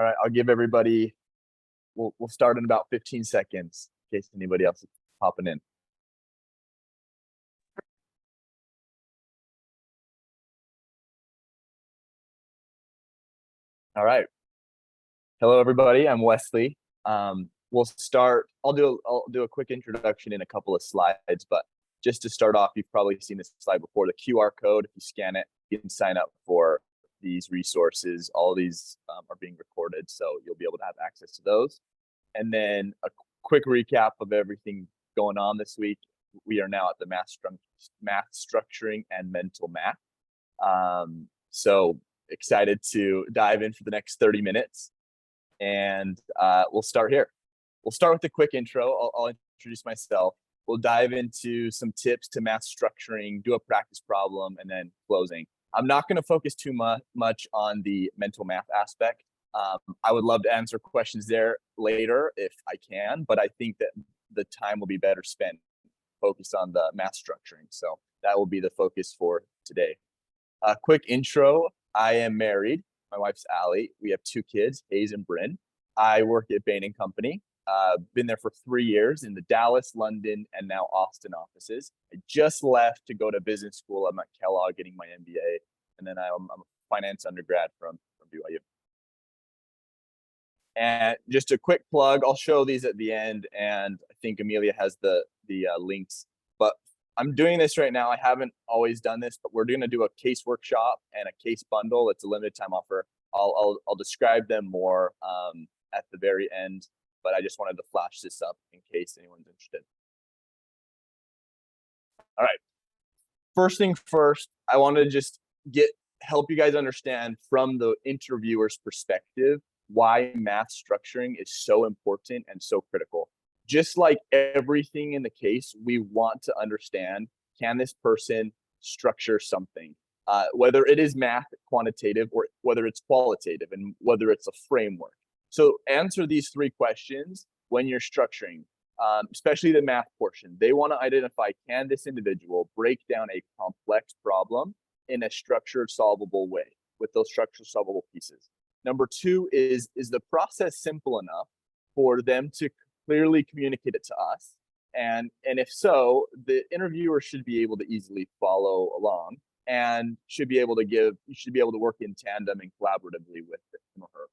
All right, I'll give everybody, we'll start in about 15 seconds in case anybody else is popping in. All right. Hello, everybody. I'm Wesley. We'll start. I'll do a quick introduction in a couple of slides, but just to start off, you've probably seen this slide before. The QR code, if you scan it, you can sign up for these resources. All of these are being recorded, so you'll be able to have access to those. And then a quick recap of everything going on this week. We are now at the math structuring and mental math. So excited to dive in for the next 30 minutes. And we'll start here. We'll start with a quick intro. I'll introduce myself. We'll dive into some tips to math structuring, do a practice problem, and then closing. I'm not going to focus too much on the mental math aspect. I would love to answer questions there later if I can, but I think that the time will be better spent focused on the math structuring. So that will be the focus for today. A quick intro. I am married. My wife's Allie. We have 2 kids, Hayes and Bryn. I work at Bain and Company. Been there for 3 years in the Dallas, London, and now Austin offices. I just left to go to business school. I'm at Kellogg getting my MBA, and then I'm a finance undergrad from BYU. And just a quick plug, I'll show these at the end, and I think Amelia has the links. But I'm doing this right now. I haven't always done this, but we're going to do a case workshop and a case bundle. It's a limited time offer. I'll describe them more at the very end, but I just wanted to flash this up in case anyone's interested. All right. First thing first, I want to just help you guys understand from the interviewer's perspective why math structuring is so important and so critical. Just like everything in the case, we want to understand, can this person structure something? Whether it is math, quantitative, or whether it's qualitative, and whether it's a framework. So answer these 3 questions when you're structuring, especially the math portion. They want to identify, can this individual break down a complex problem in a structured, solvable way with those structured, solvable pieces. Number 2 is the process simple enough for them to clearly communicate it to us? And if so, the interviewer should be able to easily follow along and you should be able to work in tandem and collaboratively with him or her.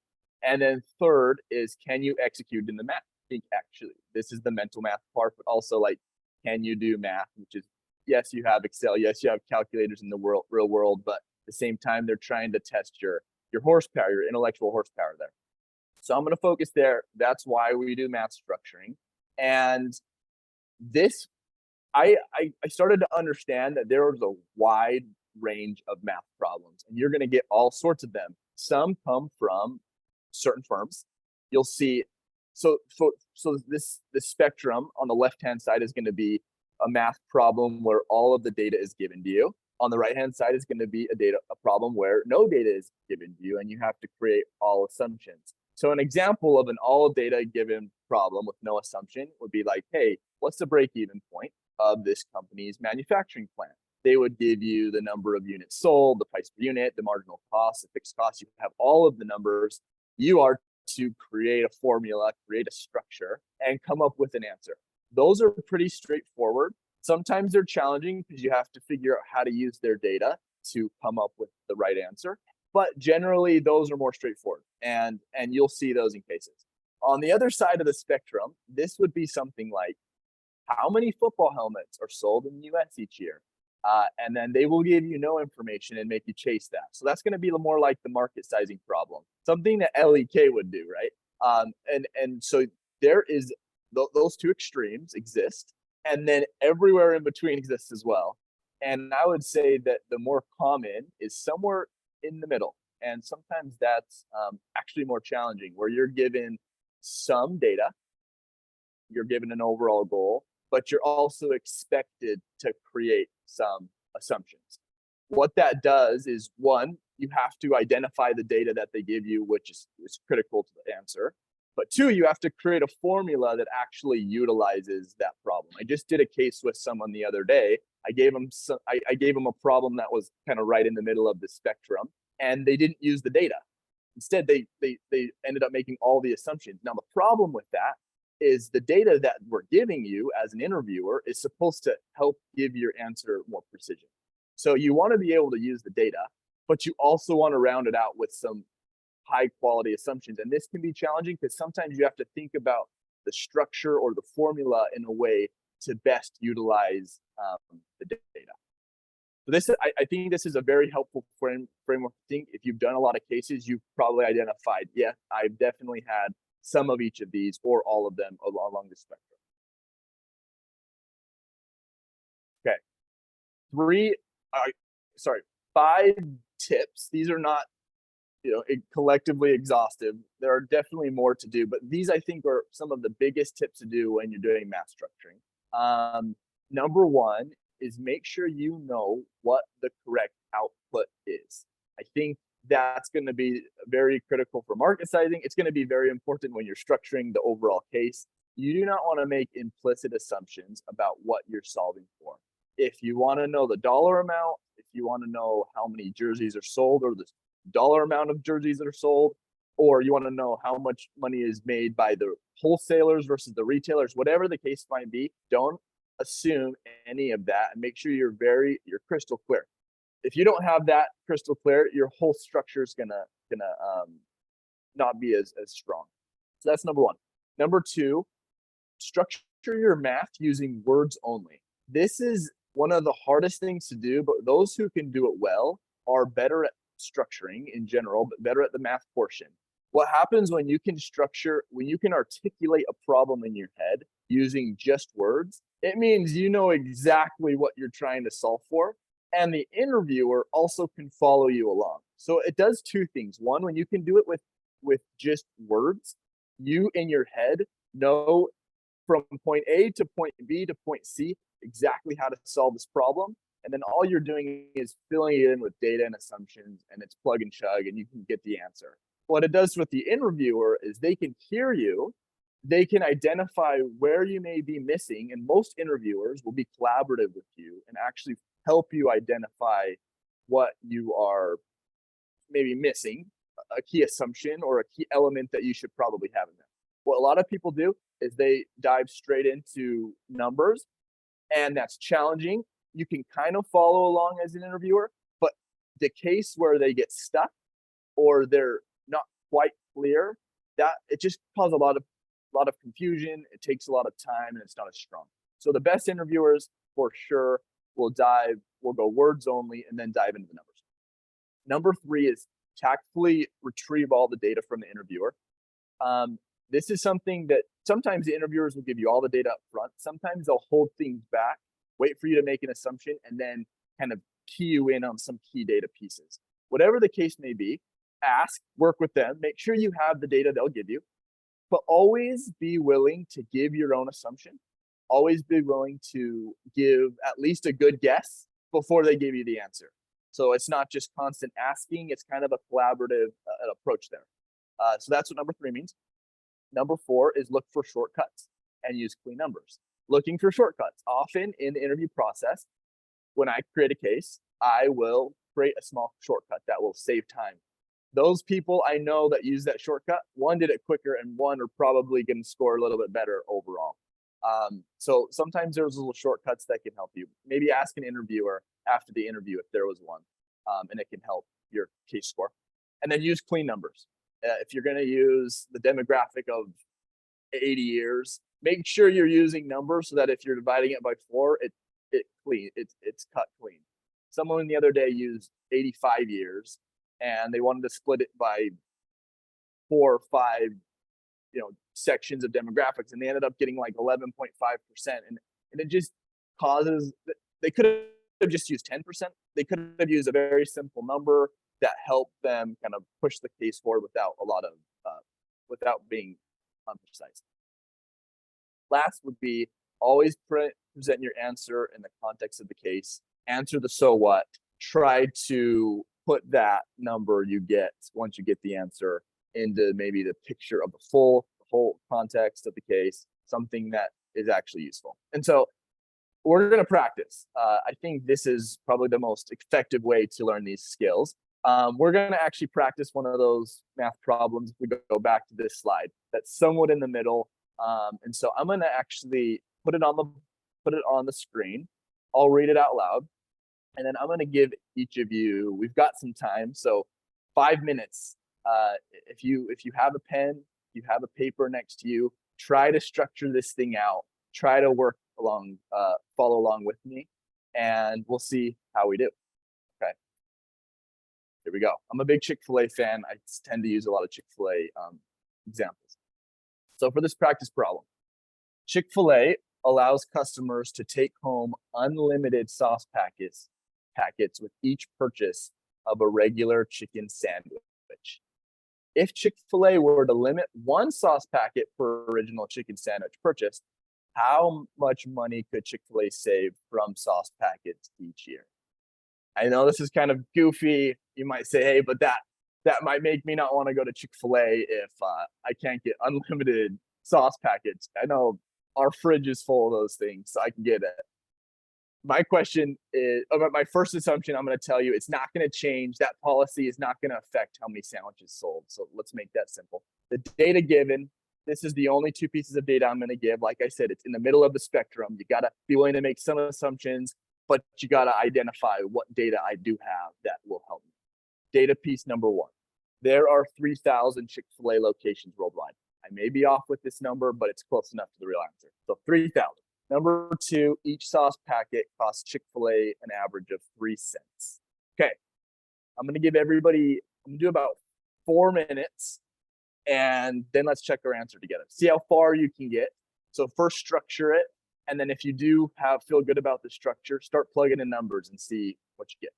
And then third is, can you execute in the math? I think actually this is the mental math part, but also like, can you do math, which is, yes, you have Excel, yes, you have calculators in the real world, but at the same time, they're trying to test your horsepower, your intellectual horsepower there. So I'm going to focus there. That's why we do math structuring. And this, I started to understand that there was a wide range of math problems, and you're going to get all sorts of them. Some come from certain firms. You'll see, so this spectrum on the left-hand side is going to be a math problem where all of the data is given to you. On the right-hand side is going to be a problem where no data is given to you, and you have to create all assumptions. So an example of an all data given problem with no assumption would be like, hey, what's the break-even point of this company's manufacturing plant? They would give you the number of units sold, the price per unit, the marginal cost, the fixed cost. You have all of the numbers. You are to create a formula, create a structure, and come up with an answer. Those are pretty straightforward. Sometimes they're challenging because you have to figure out how to use their data to come up with the right answer. But generally, those are more straightforward, and you'll see those in cases. On the other side of the spectrum, this would be something like, how many football helmets are sold in the US each year? And then they will give you no information and make you chase that. So that's going to be more like the market sizing problem, something that LEK would do, right? And so there is those 2 extremes exist, and then everywhere in between exists as well. And I would say that the more common is somewhere in the middle. And sometimes that's actually more challenging, where you're given some data, you're given an overall goal, but you're also expected to create some assumptions. What that does is, 1, you have to identify the data that they give you, which is critical to the answer. But 2, you have to create a formula that actually utilizes that problem. I just did a case with someone the other day. I gave them a problem that was kind of right in the middle of the spectrum, and they didn't use the data. Instead, they ended up making all the assumptions. Now, the problem with that is the data that we're giving you as an interviewer is supposed to help give your answer more precision. So you want to be able to use the data, but you also want to round it out with some high quality assumptions. And this can be challenging because sometimes you have to think about the structure or the formula in a way to best utilize the data. So this, I think this is a very helpful framework to think. If you've done a lot of cases, you've probably identified, yeah, I've definitely had some of each of these or all of them along the spectrum. Okay, five tips. These are not, collectively exhaustive. There are definitely more to do, but these I think are some of the biggest tips to do when you're doing math structuring. Number one is make sure you know what the correct output is. I think that's going to be very critical for market sizing. It's going to be very important when you're structuring the overall case. You do not want to make implicit assumptions about what you're solving for. If you want to know the dollar amount, if you want to know how many jerseys are sold or the dollar amount of jerseys that are sold, or you want to know how much money is made by the wholesalers versus the retailers, whatever the case might be, don't assume any of that and make sure you're crystal clear. If you don't have that crystal clear, your whole structure is gonna not be as strong. So that's number one. Number two, structure your math using words only. This is one of the hardest things to do, but those who can do it well are better at structuring in general, but better at the math portion. What happens when you can articulate a problem in your head using just words, it means you know exactly what you're trying to solve for, and the interviewer also can follow you along. So it does two things. One, when you can do it with just words, you in your head know from point A to point B to point C exactly how to solve this problem. And then all you're doing is filling it in with data and assumptions, and it's plug and chug, and you can get the answer. What it does with the interviewer is they can hear you, they can identify where you may be missing, and most interviewers will be collaborative with you and actually help you identify what you are maybe missing, a key assumption or a key element that you should probably have in there. What a lot of people do is they dive straight into numbers, and that's challenging. You can kind of follow along as an interviewer, but the case where they get stuck or they're not quite clear, that it just causes a lot of confusion. It takes a lot of time, and it's not as strong. So the best interviewers for sure will go words only and then dive into the numbers. Number three is tactfully retrieve all the data from the interviewer. This is something that sometimes the interviewers will give you all the data up front. Sometimes they'll hold things back, wait for you to make an assumption, and then kind of key you in on some key data pieces. Whatever the case may be, ask, work with them, make sure you have the data they'll give you, but always be willing to give your own assumption. Always be willing to give at least a good guess before they give you the answer. So it's not just constant asking, it's kind of a collaborative approach there. So that's what number three means. Number four is look for shortcuts and use clean numbers. Looking for shortcuts. Often in the interview process, when I create a case, I will create a small shortcut that will save time. Those people I know that use that shortcut, one did it quicker and one are probably going to score a little bit better overall. So sometimes there's little shortcuts that can help you. Maybe ask an interviewer after the interview if there was one, and it can help your case score. And then use clean numbers. If you're going to use the demographic of 80 years, make sure you're using numbers so that if you're dividing it by 4, it's cut clean. Someone the other day used 85 years and they wanted to split it by 4 or 5, sections of demographics, and they ended up getting like 11.5%. And it just causes, they could have just used 10%. They could have used a very simple number that helped them kind of push the case forward without being unprecise. Last would be always present your answer in the context of the case. Answer the so what. Try to put that number you get once you get the answer into maybe the picture of the whole context of the case, something that is actually useful. And so we're going to practice. I think this is probably the most effective way to learn these skills. We're going to actually practice one of those math problems. If we go back to this slide, that's somewhat in the middle. And so I'm going to actually put it on the screen. I'll read it out loud, and then I'm going to give each of you. We've got some time, so 5 minutes. If you have a pen, you have a paper next to you, try to structure this thing out. Try to work along, follow along with me, and we'll see how we do. Okay. Here we go. I'm a big Chick-fil-A fan. I tend to use a lot of Chick-fil-A examples. So for this practice problem, Chick-fil-A allows customers to take home unlimited sauce packets with each purchase of a regular chicken sandwich. If Chick-fil-A were to limit one sauce packet per original chicken sandwich purchase, how much money could Chick-fil-A save from sauce packets each year? I know this is kind of goofy. You might say, hey, but that might make me not want to go to Chick-fil-A if I can't get unlimited sauce packets. I know our fridge is full of those things, so I can get it. My question is, my first assumption, I'm going to tell you, it's not going to change. That policy is not going to affect how many sandwiches sold. So let's make that simple. The data given, this is the only two pieces of data I'm going to give. Like I said, it's in the middle of the spectrum. You got to be willing to make some assumptions, but you got to identify what data I do have that will help me. Data piece number one. There are 3,000 Chick-fil-A locations worldwide. I may be off with this number, but it's close enough to the real answer. So 3,000. Number two, each sauce packet costs Chick-fil-A an average of 3 cents. Okay, I'm going to give everybody, I'm going to do about 4 minutes, and then let's check our answer together. See how far you can get. So first structure it, and then if you do feel good about the structure, start plugging in numbers and see what you get.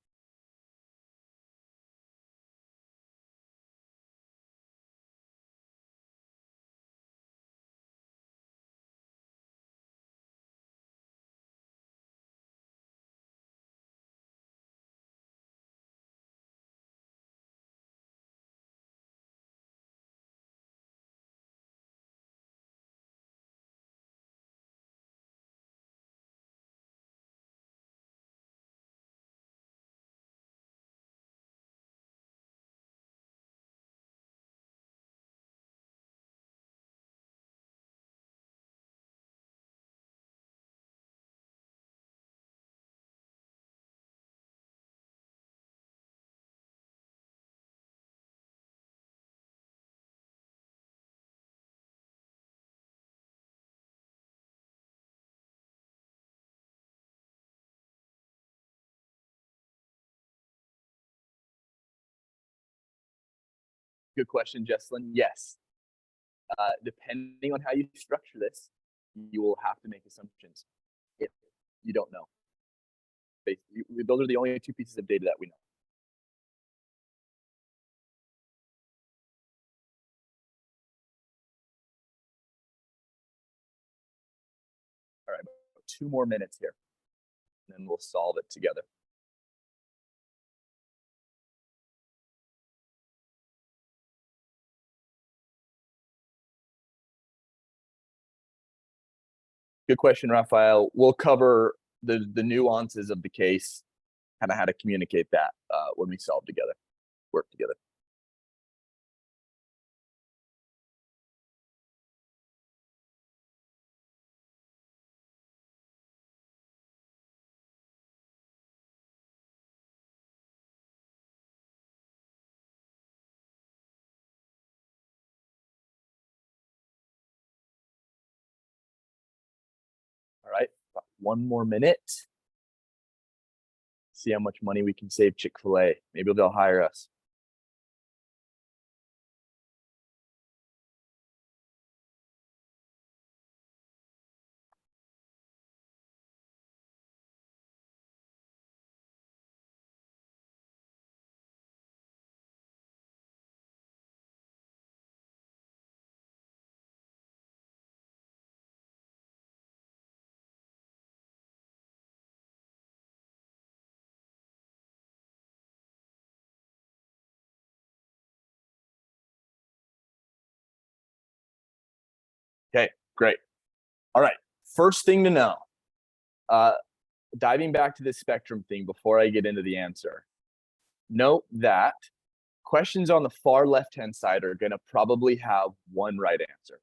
Good question, Jesslyn. Yes. Depending on how you structure this, you will have to make assumptions if you don't know. Those are the only two pieces of data that we know. All right, 2 more minutes here, and then we'll solve it together. Good question, Raphael. We'll cover the nuances of the case, kind of how to communicate that when we solve together, work together. All right, about 1 more minute. See how much money we can save Chick-fil-A. Maybe they'll hire us. Okay, great. All right, first thing to know, diving back to this spectrum thing before I get into the answer. note that questions on the far left-hand side are going to probably have one right answer,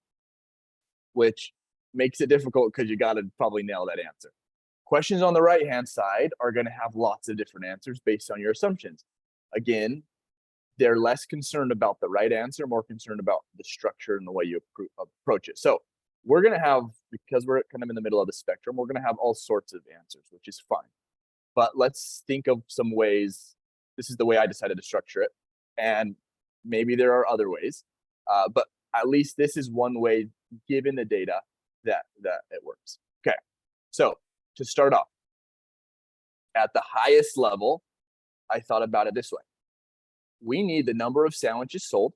which makes it difficult because you got to probably nail that answer. Questions on the right-hand side are going to have lots of different answers based on your assumptions. Again, they're less concerned about the right answer, more concerned about the structure and the way you approach it. So we're going to have, because we're kind of in the middle of the spectrum, we're going to have all sorts of answers, which is fine. But let's think of some ways. This is the way I decided to structure it. And maybe there are other ways, but at least this is one way, given the data, that it works. Okay, so to start off, at the highest level, I thought about it this way. We need the number of sandwiches sold.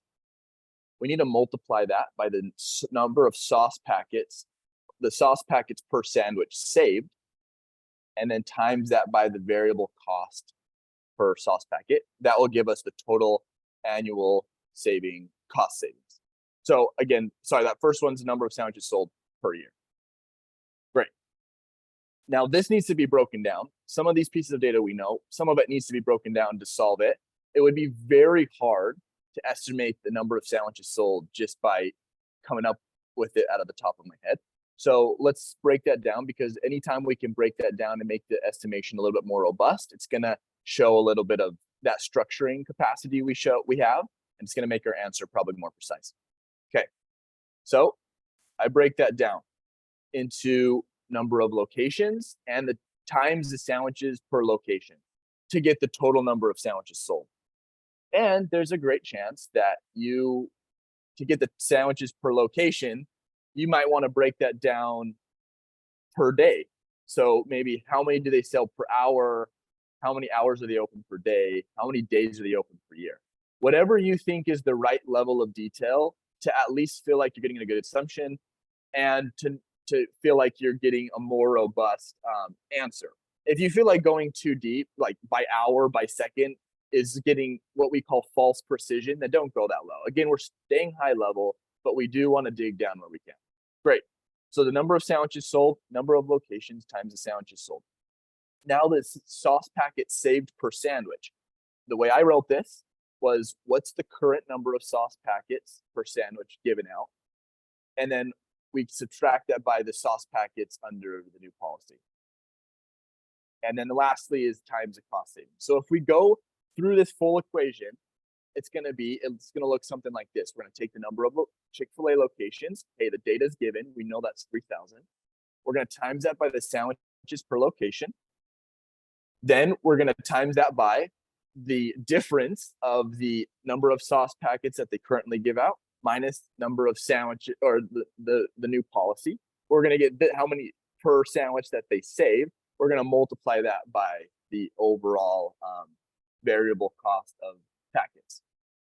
We need to multiply that by the number of sauce packets, the sauce packets per sandwich saved, and then times that by the variable cost per sauce packet. That will give us the total annual cost savings. So again, sorry, that first one's the number of sandwiches sold per year. Great. Now this needs to be broken down. Some of these pieces of data we know, some of it needs to be broken down to solve it. It would be very hard to estimate the number of sandwiches sold just by coming up with it out of the top of my head. So let's break that down, because anytime we can break that down and make the estimation a little bit more robust, it's going to show a little bit of that structuring capacity we have, and it's going to make our answer probably more precise. Okay, so I break that down into number of locations and the times the sandwiches per location to get the total number of sandwiches sold. And there's a great chance that to get the sandwiches per location, you might want to break that down per day. So maybe how many do they sell per hour? How many hours are they open per day? How many days are they open per year? Whatever you think is the right level of detail to at least feel like you're getting a good assumption, and to feel like you're getting a more robust answer. If you feel like going too deep, like by hour, by second, is getting what we call false precision, then don't go that low. Again, we're staying high level, but we do want to dig down where we can. Great. So the number of sandwiches sold, number of locations times the sandwiches sold. Now the sauce packet saved per sandwich. The way I wrote this was, what's the current number of sauce packets per sandwich given out? And then we subtract that by the sauce packets under the new policy. And then lastly is times the cost savings. So if we go through this full equation, it's going to look something like this. We're going to take the number of Chick-fil-A locations. Hey, the data is given. We know that's 3,000. We're going to times that by the sandwiches per location. Then we're going to times that by the difference of the number of sauce packets that they currently give out minus number of sandwiches, or the new policy. We're going to get how many per sandwich that they save. We're going to multiply that by the overall variable cost of packets.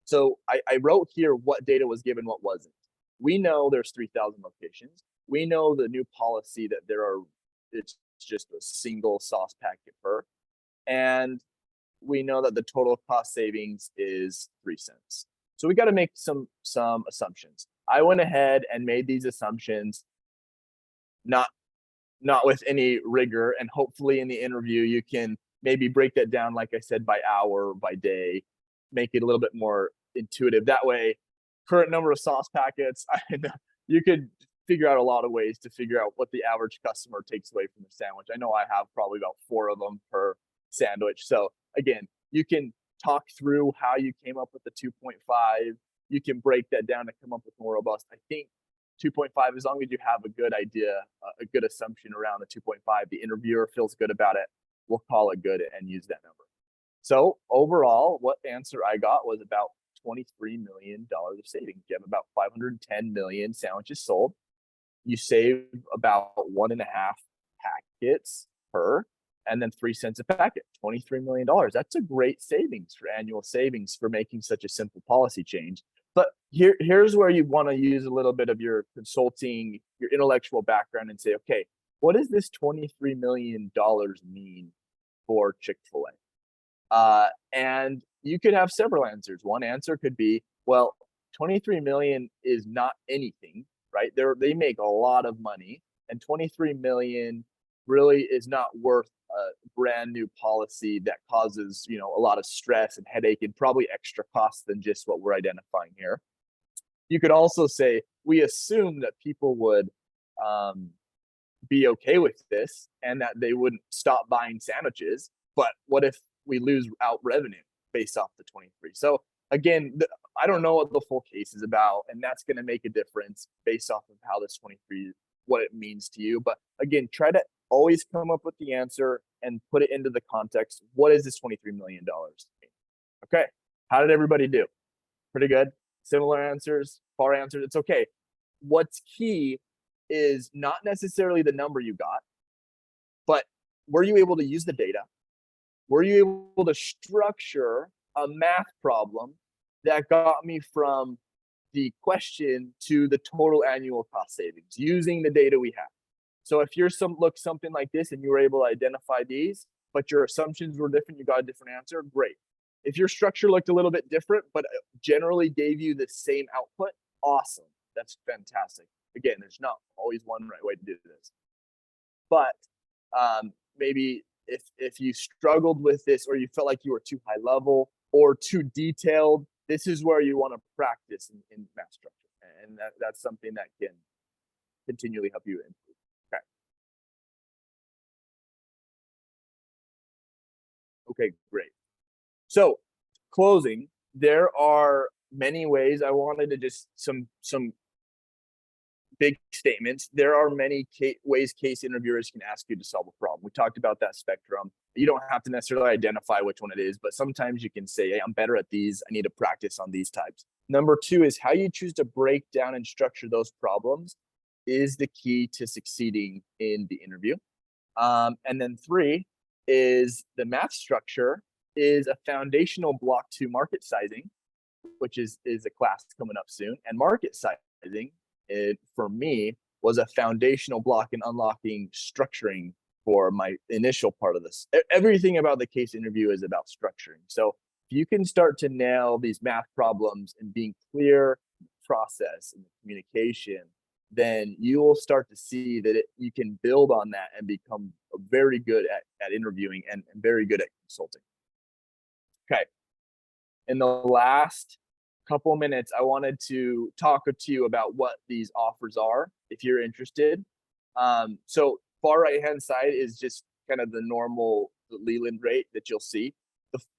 So I wrote here what data was given, what wasn't. We know there's 3,000 locations. We know the new policy that it's just a single sauce packet per. And we know that the total cost savings is 3 cents. So we got to make some assumptions. I went ahead and made these assumptions, not with any rigor, and hopefully in the interview you can maybe break that down, like I said, by hour, by day, make it a little bit more intuitive. That way, current number of sauce packets, you could figure out a lot of ways to figure out what the average customer takes away from the sandwich. I know I have probably about 4 of them per sandwich. So again, you can talk through how you came up with the 2.5. You can break that down to come up with more robust. I think 2.5, as long as you have a good idea, a good assumption around the 2.5, the interviewer feels good about it, we'll call it good and use that number. So overall, what answer I got was about $23 million of savings. You have about 510 million sandwiches sold. You save about 1.5 packets per, and then 3 cents a packet, $23 million. That's a great savings for annual savings for making such a simple policy change. But here's where you want to use a little bit of your consulting, your intellectual background, and say, okay, what does this $23 million mean for Chick-fil-A? And you could have several answers. One answer could be, well, 23 million is not anything, right? They make a lot of money, and 23 million really is not worth a brand new policy that causes, a lot of stress and headache and probably extra costs than just what we're identifying here. You could also say we assume that people would be okay with this and that they wouldn't stop buying sandwiches. But what if we lose out revenue based off the 23? So again, I don't know what the full case is about, and that's going to make a difference based off of how this 23, what it means to you. But again, try to always come up with the answer and put it into the context. What is this $23 million? Okay. How did everybody do? Pretty good. Similar answers, far answers. It's okay. What's key is not necessarily the number you got, but were you able to use the data? Were you able to structure a math problem that got me from the question to the total annual cost savings using the data we have? So if you're something like this and you were able to identify these, but your assumptions were different, you got a different answer, great. If your structure looked a little bit different, but generally gave you the same output, awesome. That's fantastic. Again, there's not always one right way to do this. But maybe if you struggled with this or you felt like you were too high level or too detailed, this is where you want to practice in math structure. And that's something that can continually help you improve. Okay. Okay, great. So closing, there are many ways. I wanted to just some big statements. There are many ways case interviewers can ask you to solve a problem. We talked about that spectrum. You don't have to necessarily identify which one it is, but sometimes you can say, hey, I'm better at these. I need to practice on these types. Number two is how you choose to break down and structure those problems is the key to succeeding in the interview. And then three is the math structure is a foundational block to market sizing, which is a class coming up soon. And market sizing, for me, was a foundational block in unlocking structuring for my initial part of this. Everything about the case interview is about structuring. So if you can start to nail these math problems and being clear in the process and the communication, then you will start to see that you can build on that and become very good at interviewing and very good at consulting. Okay. In the last couple minutes, I wanted to talk to you about what these offers are, if you're interested. So far right-hand side is just kind of the normal Leland rate that you'll see.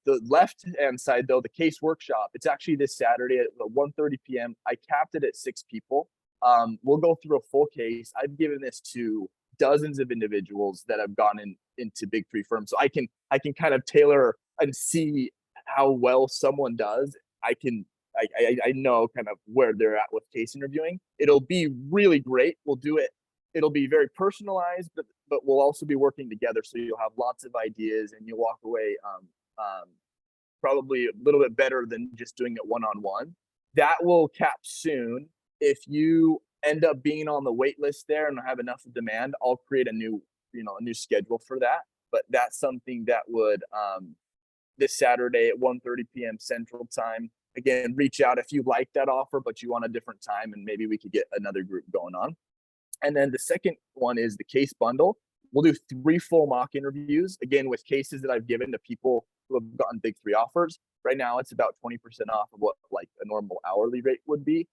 The left-hand side, though, the case workshop, it's actually this Saturday at 1:30 p.m. I capped it at 6 people. We'll go through a full case. I've given this to dozens of individuals that have gone into big three firms. So I can kind of tailor and see how well someone does. I know kind of where they're at with case interviewing. It'll be really great. We'll do it. It'll be very personalized, but we'll also be working together. So you'll have lots of ideas and you'll walk away probably a little bit better than just doing it one-on-one. That will cap soon. If you end up being on the wait list there and have enough demand, I'll create a new schedule for that. But that's something that would this Saturday at 1:30 p.m. Central Time. Again, reach out if you like that offer, but you want a different time, and maybe we could get another group going on. And then the second one is the case bundle. We'll do 3 full mock interviews, again, with cases that I've given to people who have gotten big 3 offers. Right now, it's about 20% off of what like a normal hourly rate would be.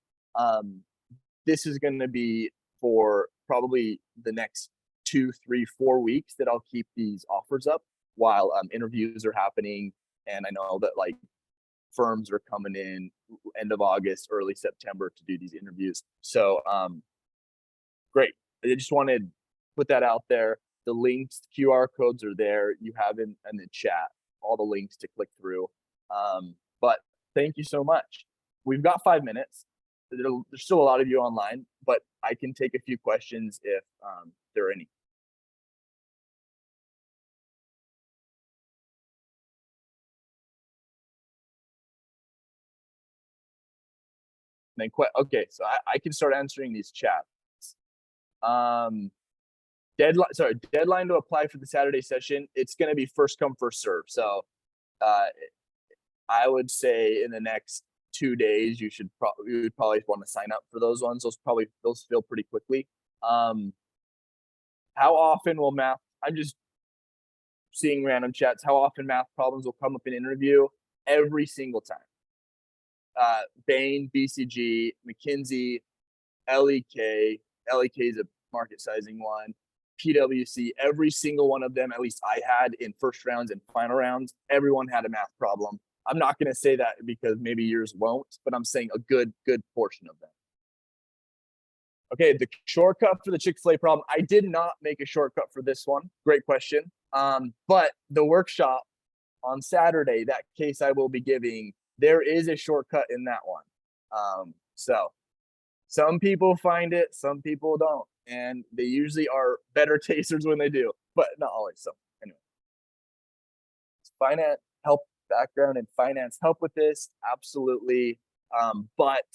This is going to be for probably the next 2, 3, 4 weeks that I'll keep these offers up while interviews are happening. And I know that like firms are coming in end of August, early September to do these interviews. So great. I just wanted to put that out there. The links, QR codes are there. You have in the chat all the links to click through. But thank you so much. We've got 5 minutes. There's still a lot of you online, but I can take a few questions if there are any. Then okay, so I can start answering these chats. Deadline to apply for the Saturday session. It's going to be first come, first serve. So I would say in the next 2 days, you would probably want to sign up for those ones. Those fill pretty quickly. How often will math I'm just seeing random chats. How often math problems will come up in interview? Every single time. Bain, BCG, McKinsey, LEK. LEK is a market sizing one. PwC, every single one of them, at least I had in first rounds and final rounds, everyone had a math problem. I'm not going to say that because maybe yours won't, but I'm saying a good portion of them. Okay, the shortcut for the Chick-fil-A problem. I did not make a shortcut for this one. Great question. But the workshop on Saturday, that case I will be giving, there is a shortcut in that one. So some people find it, some people don't. And they usually are better tasters when they do, but not always. So anyway, finance help, background in finance help with this, absolutely. But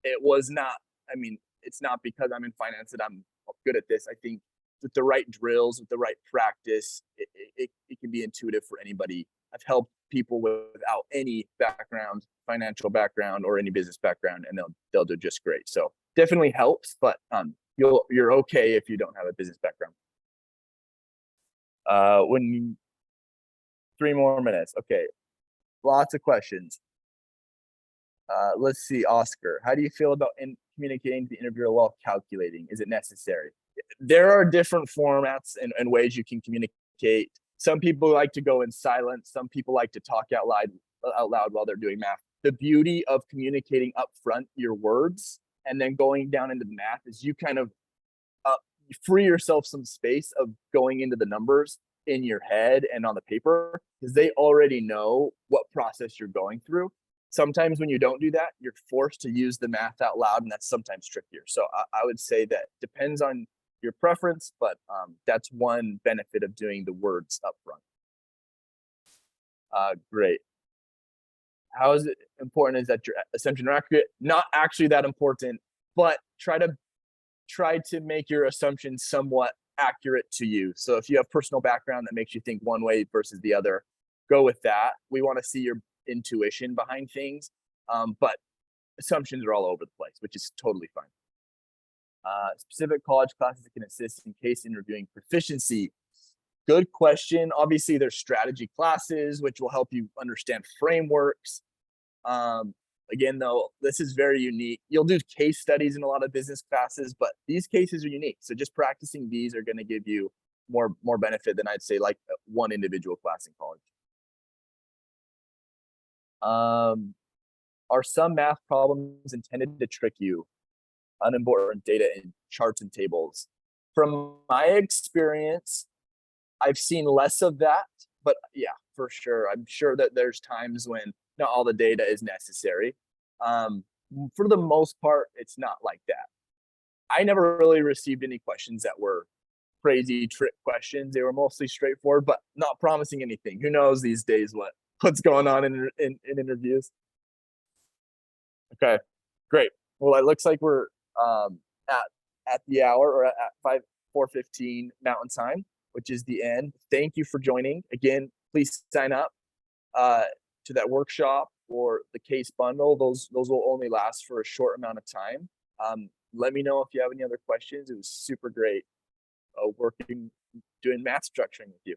it was not, I mean, it's not because I'm in finance that I'm good at this. I think with the right drills, with the right practice, it can be intuitive for anybody. I've helped people without any background, financial background or any business background, and they'll do just great. So definitely helps, but you're okay if you don't have a business background. 3 more minutes. Okay, lots of questions. Let's see, Oscar. How do you feel about communicating to the interviewer while calculating? Is it necessary? There are different formats and ways you can communicate. Some people like to go in silence. Some people like to talk out loud while they're doing math. The beauty of communicating up front your words and then going down into the math is you kind of free yourself some space of going into the numbers in your head and on the paper because they already know what process you're going through. Sometimes when you don't do that, you're forced to use the math out loud, and that's sometimes trickier. So I would say that depends on your preference, but that's one benefit of doing the words up front. Great. How is it important is that your assumptions are accurate? Not actually that important, but try to make your assumptions somewhat accurate to you. So if you have personal background that makes you think one way versus the other, go with that. We want to see your intuition behind things, but assumptions are all over the place, which is totally fine. Specific college classes that can assist in case interviewing proficiency. Good question. Obviously, there's strategy classes, which will help you understand frameworks. Again, though, this is very unique. You'll do case studies in a lot of business classes, but these cases are unique. So just practicing these are going to give you more benefit than I'd say like one individual class in college. Are some math problems intended to trick you? Unimportant data in charts and tables. From my experience, I've seen less of that, but yeah, for sure. I'm sure that there's times when not all the data is necessary. For the most part, it's not like that. I never really received any questions that were crazy trick questions. They were mostly straightforward, but not promising anything. Who knows these days what's going on in interviews? Okay, great. Well, it looks like we're at the hour or at 4:15 Mountain Time, which is the end. Thank you for joining. Again, please sign up to that workshop or the case bundle. Those will only last for a short amount of time. Let me know if you have any other questions. It was super great doing math structuring with you.